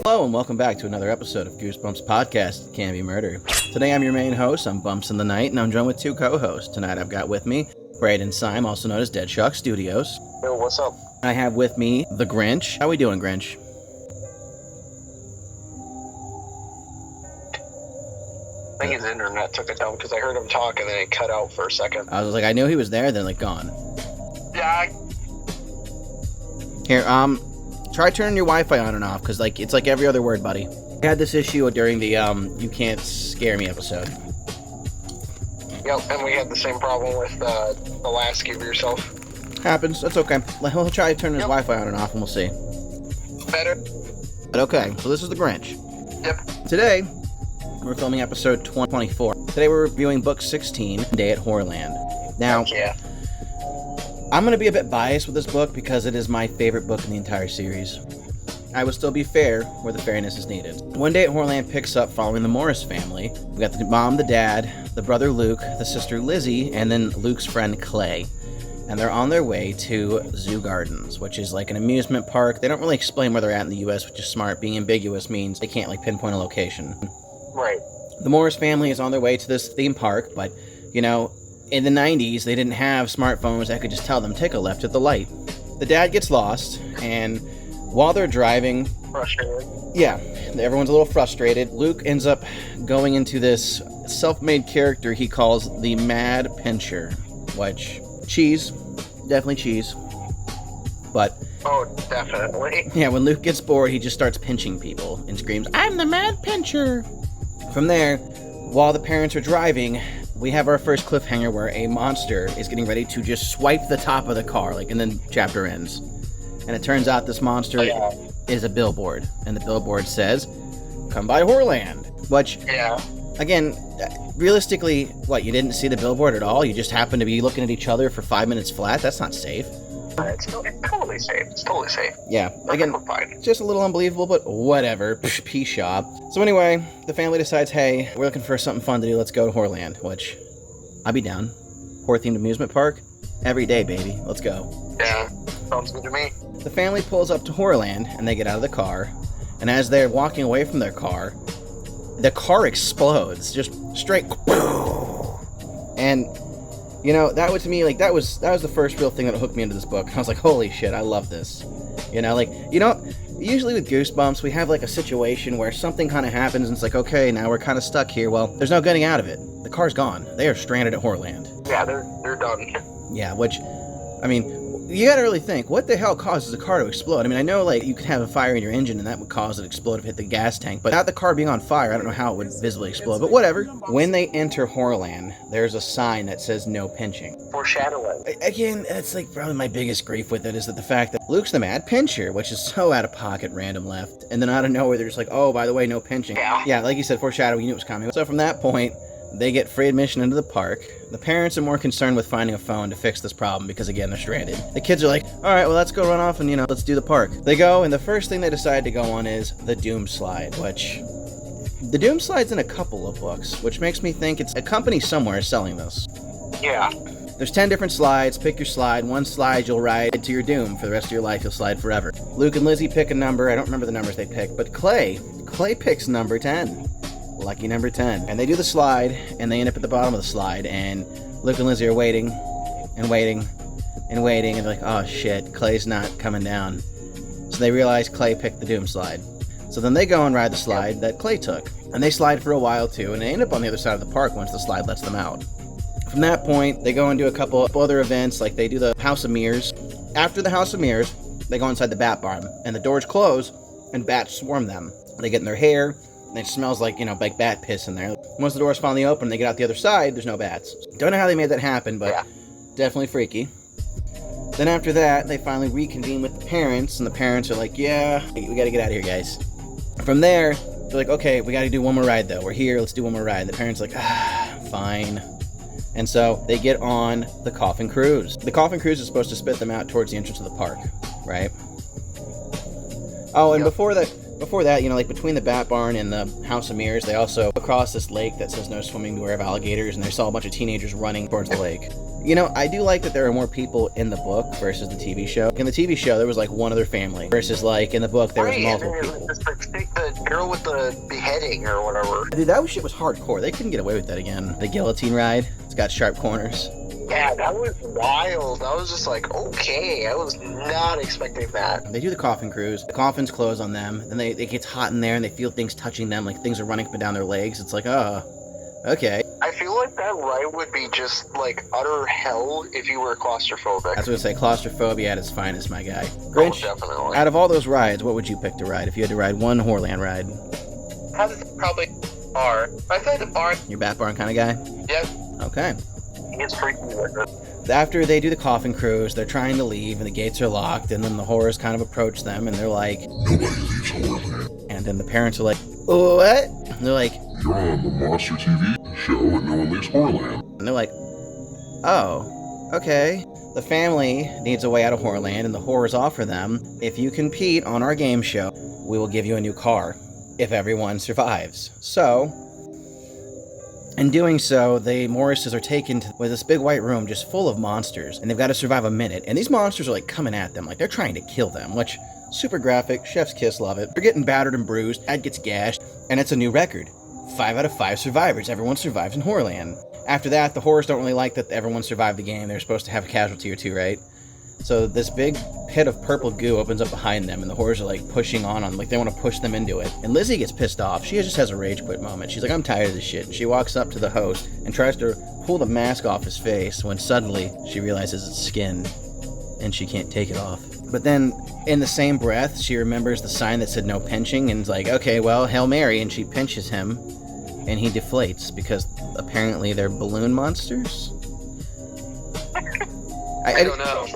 Hello and welcome back to another episode of Goosebumps Podcast, It Can Be Murder. Today I'm your main host, I'm Bumps in the Night, and I'm joined with two co-hosts. Tonight I've got with me Braden Sime, also known as Dead Shock Studios. Yo, what's up? I have with me the Grinch. How we doing, Grinch? I think his internet took a dump because I heard him talk and then it cut out for a second. I was like, I knew he was there, then gone. Yeah. Here, try turning your Wi-Fi on and off, because it's like every other word, buddy. I had this issue during the You Can't Scare Me episode. Yep, and we had the same problem with the last Give Yourself. Happens, that's okay. He'll try turning his Wi-Fi on and off and we'll see. Better? But okay, so this is the Grinch. Yep. Today, we're filming episode 24. Today we're reviewing book 16, Day at Horrorland. Now, yeah. I'm going to be a bit biased with this book because it is my favorite book in the entire series. I will still be fair where the fairness is needed. One Day at Horrorland picks up following the Morris family. We got the mom, the dad, the brother Luke, the sister Lizzie, and then Luke's friend Clay. And they're on their way to Zoo Gardens, which is like an amusement park. They don't really explain where they're at in the U.S., which is smart. Being ambiguous means they can't pinpoint a location. Right. The Morris family is on their way to this theme park, but, in the 90s, they didn't have smartphones that could just tell them, take a left at the light. The dad gets lost, and while they're driving... Frustrated. Yeah, everyone's a little frustrated. Luke ends up going into this self-made character he calls the Mad Pincher, which... Cheese. Definitely cheese. But... Oh, definitely. Yeah, when Luke gets bored, he just starts pinching people and screams, I'm the Mad Pincher! From there, while the parents are driving... We have our first cliffhanger where a monster is getting ready to just swipe the top of the car, and then chapter ends. And it turns out this monster is a billboard, and the billboard says, come by Horrorland. Which, again, realistically, you didn't see the billboard at all? You just happened to be looking at each other for 5 minutes flat? That's not safe. It's totally safe. It's totally safe. Yeah, again, just a little unbelievable, but whatever. Pea shop. So anyway, the family decides, hey, we're looking for something fun to do. Let's go to Horrorland, which I'll be down. Horror-themed amusement park? Every day, baby. Let's go. Yeah, sounds good to me. The family pulls up to Horrorland, and they get out of the car. And as they're walking away from their car, the car explodes. Just straight... And... that was to me, that was the first real thing that hooked me into this book. I was like, holy shit, I love this. Usually with Goosebumps, we have a situation where something kind of happens and it's like, okay, now we're kind of stuck here. Well, there's no getting out of it. The car's gone. They are stranded at Horrorland. Yeah, they're done. Yeah, which, you gotta really think, what the hell causes a car to explode? I know, you could have a fire in your engine and that would cause it to explode if it hit the gas tank, but without the car being on fire, I don't know how it would visibly explode, but whatever. When they enter Horrorland, there's a sign that says no pinching. Foreshadowing. Again, that's probably my biggest grief with it, is that the fact that Luke's the Mad Pincher, which is so out of pocket, random left, and then out of nowhere, they're just like, oh, by the way, no pinching. Yeah, like you said, foreshadowing, you knew it was coming. So from that point, they get free admission into the park. The parents are more concerned with finding a phone to fix this problem because, again, they're stranded. The kids are like, all right, well, let's go run off and, let's do the park. They go, and the first thing they decide to go on is the Doom Slide, which... The Doom Slide's in a couple of books, which makes me think it's a company somewhere selling this. Yeah. There's 10 different slides. Pick your slide. One slide you'll ride to your doom. For the rest of your life, you'll slide forever. Luke and Lizzie pick a number. I don't remember the numbers they picked, but Clay picks number 10. Lucky number 10. And they do the slide, and they end up at the bottom of the slide, and Luke and Lizzie are waiting, and waiting, and waiting, and they're like, oh shit, Clay's not coming down. So they realize Clay picked the Doom Slide. So then they go and ride the slide that Clay took. And they slide for a while too, and they end up on the other side of the park once the slide lets them out. From that point, they go and do a couple other events, like they do the House of Mirrors. After the House of Mirrors, they go inside the bat barn, and the doors close, and bats swarm them. They get in their hair, and it smells like bat piss in there. Once the doors finally open, they get out the other side, there's no bats. Don't know how they made that happen, but definitely freaky. Then after that, they finally reconvene with the parents, and the parents are like, yeah, we gotta get out of here, guys. From there, they're like, okay, we gotta do one more ride, though. We're here, let's do one more ride. The parents are like, fine. And so they get on the Coffin Cruise. The Coffin Cruise is supposed to spit them out towards the entrance of the park, right? Oh, and before that, between the Bat Barn and the House of Mirrors, they also across this lake that says no swimming, beware of alligators, and they saw a bunch of teenagers running towards the lake. I do like that there are more people in the book versus the TV show. In the TV show, there was one other family, versus in the book, there was multiple people. The girl with the beheading or whatever. Dude, that shit was hardcore. They couldn't get away with that again. The guillotine ride. It's got sharp corners. Yeah, that was wild. I was just like, okay, I was not expecting that. They do the coffin cruise. The coffins close on them. Then it gets hot in there and they feel things touching them, like things are running up and down their legs. It's like, oh, okay. I feel like that ride would be just like utter hell if you were claustrophobic. I was going to say claustrophobia at its finest, my guy. Grinch, definitely. out of all those rides, what would you pick to ride if you had to ride one Horrorland ride? Probably bar. I think the bar. You're Bat Barn kind of guy? Yep. Okay. It's freaking weird. After they do the coffin cruise, they're trying to leave and the gates are locked, and then the horrors kind of approach them and they're like, nobody leaves Horrorland. And then the parents are like, what? And they're like, you're on the Monster TV show and no one leaves Horrorland. And they're like, oh, okay. The family needs a way out of Horrorland, and the horrors offer them, if you compete on our game show, we will give you a new car if everyone survives. So, in doing so, the Morrises are taken to this big white room just full of monsters, and they've got to survive a minute. And these monsters are like coming at them, like they're trying to kill them, which, super graphic, chef's kiss, love it. They're getting battered and bruised, Dad gets gashed, and it's a new record. 5 out of 5 survivors. Everyone survives in Horrorland. After that, the horrors don't really like that everyone survived the game. They're supposed to have a casualty or two, right? So this big pit of purple goo opens up behind them, and the horrors are like pushing on them, like they want to push them into it. And Lizzie gets pissed off. She just has a rage quit moment. She's like, I'm tired of this shit. And she walks up to the host and tries to pull the mask off his face when suddenly she realizes it's skin and she can't take it off. But then in the same breath, she remembers the sign that said no pinching and is like, okay, well, Hail Mary, and she pinches him and he deflates because apparently they're balloon monsters. I don't know.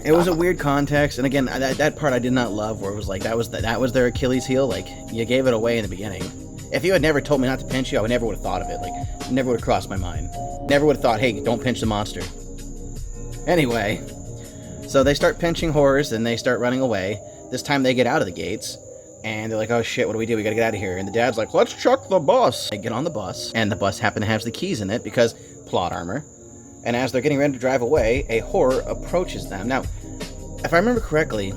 It was a weird context, and again, that part I did not love, where it was like that was their Achilles heel. Like, you gave it away in the beginning. If you had never told me not to pinch you, I would never would have thought of it. Like, never would have crossed my mind. Never would have thought, hey, don't pinch the monster. Anyway, so they start pinching horrors, and they start running away. This time they get out of the gates, and they're like, oh shit, what do? We gotta get out of here. And the dad's like, let's check the bus. They get on the bus, and the bus happen to have the keys in it because plot armor. And as they're getting ready to drive away, a horror approaches them. Now, if I remember correctly,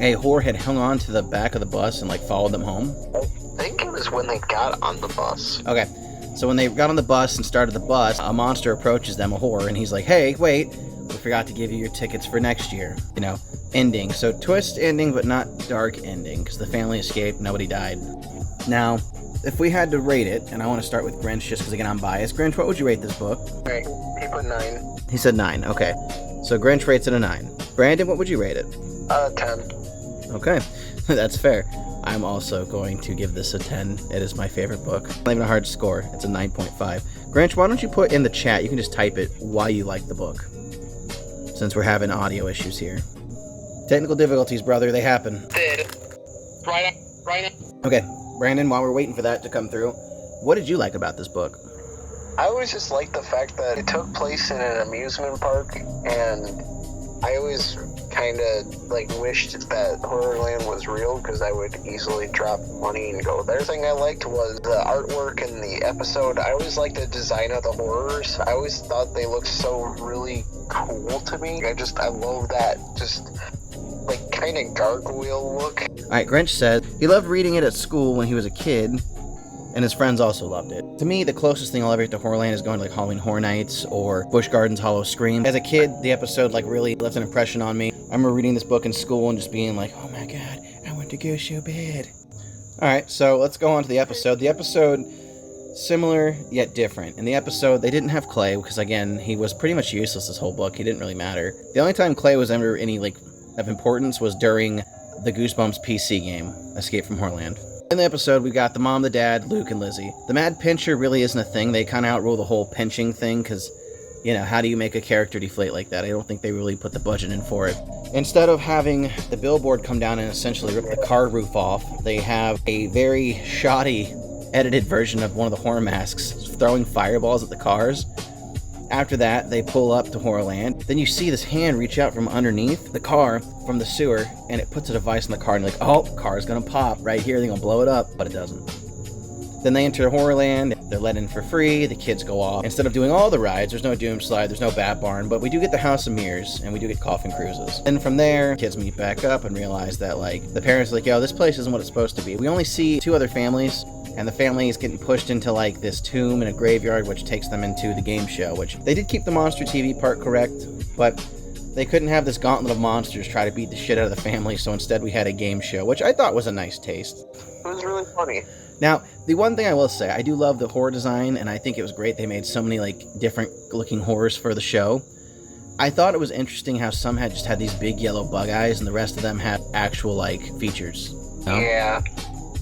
a horror had hung on to the back of the bus and like followed them home. I think it was when they got on the bus. Okay, so when they got on the bus and started the bus, a monster approaches them, a horror, and he's like, hey, wait, we forgot to give you your tickets for next year. You know, ending. So twist ending, but not dark ending, because the family escaped, nobody died. Now, if we had to rate it, and I want to start with Grinch just because, again, I'm biased. Grinch, what would you rate this book? Right, he put 9. He said 9, okay. So Grinch rates it a 9. Brandon, what would you rate it? 10. Okay, that's fair. I'm also going to give this a 10. It is my favorite book. Not even a hard score. It's a 9.5. Grinch, why don't you put in the chat, you can just type it, why you like the book. Since we're having audio issues here. Technical difficulties, brother, they happen. Right. Okay, Brandon, while we're waiting for that to come through, what did you like about this book? I always just liked the fact that it took place in an amusement park, and I always kind of like wished that Horrorland was real because I would easily drop money and go. The other thing I liked was the artwork in the episode. I always liked the design of the horrors. I always thought they looked so really cool to me. I love that just like kind of gargoyle look. Alright, Grinch said he loved reading it at school when he was a kid, and his friends also loved it. To me, the closest thing I'll ever get to Horrorland is going to like Halloween Horror Nights or Busch Gardens Hollow Scream. As a kid, the episode like really left an impression on me. I remember reading this book in school and just being like, oh my god, I want to go so bad. Alright, so let's go on to the episode. The episode, similar yet different. In the episode, they didn't have Clay because, again, he was pretty much useless this whole book. He didn't really matter. The only time Clay was ever any like of importance was during the Goosebumps PC game, Escape from Horrorland. In the episode, we got the mom, the dad, Luke, and Lizzie. The Mad Pincher really isn't a thing. They kind of outrule the whole pinching thing because, you know, how do you make a character deflate like that? I don't think they really put the budget in for it. Instead of having the billboard come down and essentially rip the car roof off, they have a very shoddy edited version of one of the horror masks throwing fireballs at the cars. After that, they pull up to Horrorland. Then you see this hand reach out from underneath the car from the sewer, and it puts a device in the car, and you're like, oh, car's gonna pop right here, they're gonna blow it up, but it doesn't. Then they enter Horrorland, they're let in for free, the kids go off. Instead of doing all the rides, there's no Doom Slide, there's no Bat Barn, but we do get the House of Mirrors, and we do get Coffin Cruises. And from there, kids meet back up and realize that, like, the parents are like, yo, this place isn't what it's supposed to be. We only see 2 other families, and the family is getting pushed into, like, this tomb in a graveyard, which takes them into the game show, which they did keep the Monster TV part correct, but they couldn't have this gauntlet of monsters try to beat the shit out of the family, so instead we had a game show, which I thought was a nice taste. It was really funny. Now, the one thing I will say, I do love the horror design, and I think it was great they made so many, like, different looking horrors for the show. I thought it was interesting how some had just had these big yellow bug eyes, and the rest of them had actual, like, features. No? Yeah.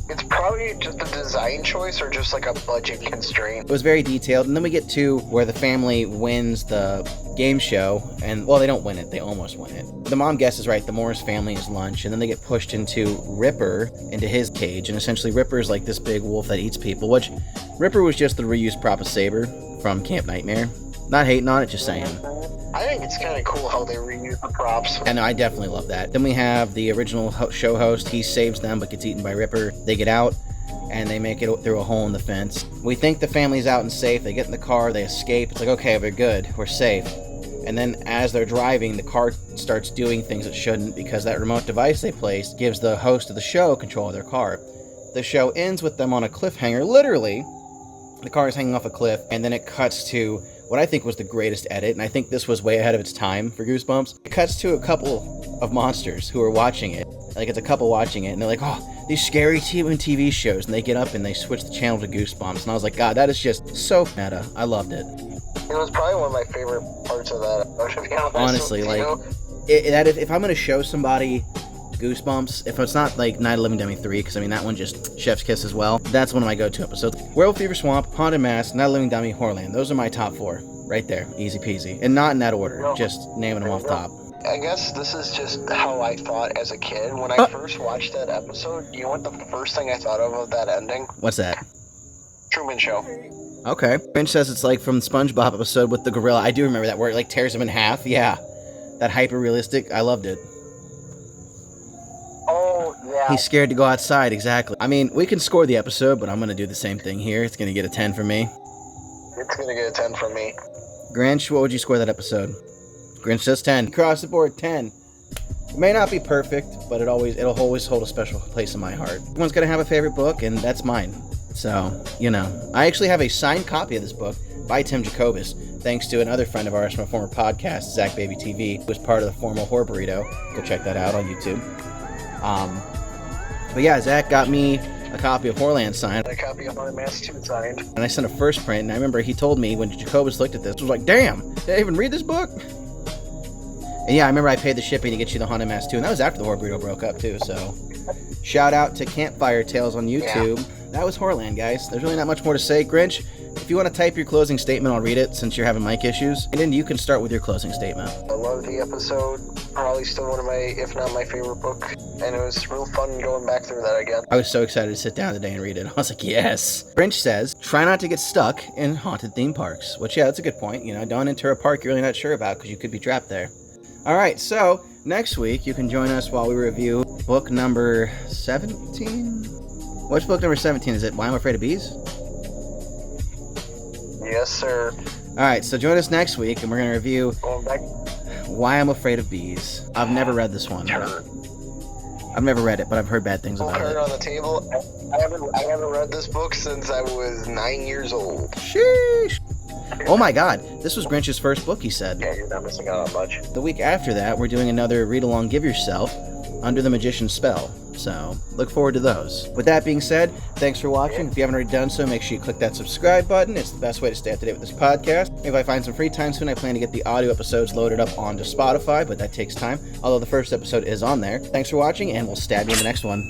It's probably just a design choice or just like a budget constraint. It was very detailed, and then we get to where the family wins the game show, and, well, they don't win it, they almost win it. The mom guesses right, the Morris family is lunch, and then they get pushed into Ripper, into his cage, and essentially Ripper is like this big wolf that eats people, which Ripper was just the reused prop of Saber from Camp Nightmare. Not hating on it, just saying. I think it's kind of cool how they reuse the props. And I definitely love that. Then we have the original show host. He saves them but gets eaten by Ripper. They get out and they make it through a hole in the fence. We think the family's out and safe. They get in the car. They escape. It's like, okay, we're good. We're safe. And then as they're driving, the car starts doing things it shouldn't because that remote device they placed gives the host of the show control of their car. The show ends with them on a cliffhanger. Literally, the car is hanging off a cliff, and then it cuts to what I think was the greatest edit, and I think this was way ahead of its time for Goosebumps. It cuts to a couple of monsters who are watching it. Like, it's a couple watching it, and they're like, oh, these scary TV shows, and they get up and they switch the channel to Goosebumps, and I was like, God, that is just so meta. I loved it. It was probably one of my favorite parts of that. Honestly, like, if I'm going to show somebody Goosebumps, if it's not like Night of the Living Dummy 3, because I mean that one just chef's kiss as well, that's one of my go-to episodes. Werewolf Fever Swamp, Haunted Mask, Night of the Living Dummy, Horrorland. Those are my top 4 right there, easy peasy, and not in that order, just naming them off top. I guess this is just how I thought as a kid. When I first watched that episode, you know what the first thing I thought of that ending? What's that? Truman Show. Okay. Grinch says it's like from the SpongeBob episode with the gorilla. I do remember that, where it like tears him in half. Yeah, that hyper realistic. I loved it. Oh, yeah. He's scared to go outside, exactly. I mean, we can score the episode, but I'm going to do the same thing here. It's going to get a 10 from me. It's going to get a 10 from me. Grinch, what would you score that episode? Grinch says 10. Across the board, 10. It may not be perfect, but it'll always hold a special place in my heart. Everyone's going to have a favorite book, and that's mine. So, you know. I actually have a signed copy of this book by Tim Jacobus, thanks to another friend of ours from a former podcast, Zach Baby TV, who was part of the Formal Horror Burrito. Go check that out on YouTube. But yeah, Zach got me a copy of Horrorland signed. A copy of Haunted Mask 2 signed. And I sent a first print, and I remember he told me when Jacobus looked at this, was like, damn, did I even read this book? And yeah, I remember I paid the shipping to get you the Haunted Mask 2, and that was after the Horror Burrito broke up too, so shout out to Campfire Tales on YouTube. Yeah. That was Horrorland, guys. There's really not much more to say. Grinch, if you want to type your closing statement, I'll read it since you're having mic issues. And then you can start with your closing statement. I love the episode. Probably still one of my, if not my favorite book. And it was real fun going back through that again. I was so excited to sit down today and read it. I was like, yes. Grinch says, try not to get stuck in haunted theme parks. Which, yeah, that's a good point. You know, don't enter a park you're really not sure about because you could be trapped there. All right, so next week you can join us while we review book number 17? What's book number 17? Is it Why I'm Afraid of Bees? Yes, sir. All right, so join us next week, and we're going to review Why I'm Afraid of Bees. I've never read this one. I've never read it, but I've heard bad things about it. On the table. I haven't read this book since I was 9 years old. Sheesh. Oh my God, this was Grinch's first book, he said. Yeah, you're not missing out on much. The week after that, we're doing another read-along Give Yourself, Under the Magician's Spell. So, look forward to those. With that being said, thanks for watching. If you haven't already done so, make sure you click that subscribe button. It's the best way to stay up to date with this podcast. If I find some free time soon, I plan to get the audio episodes loaded up onto Spotify, but that takes time, although the first episode is on there. Thanks for watching, and we'll stab you in the next one.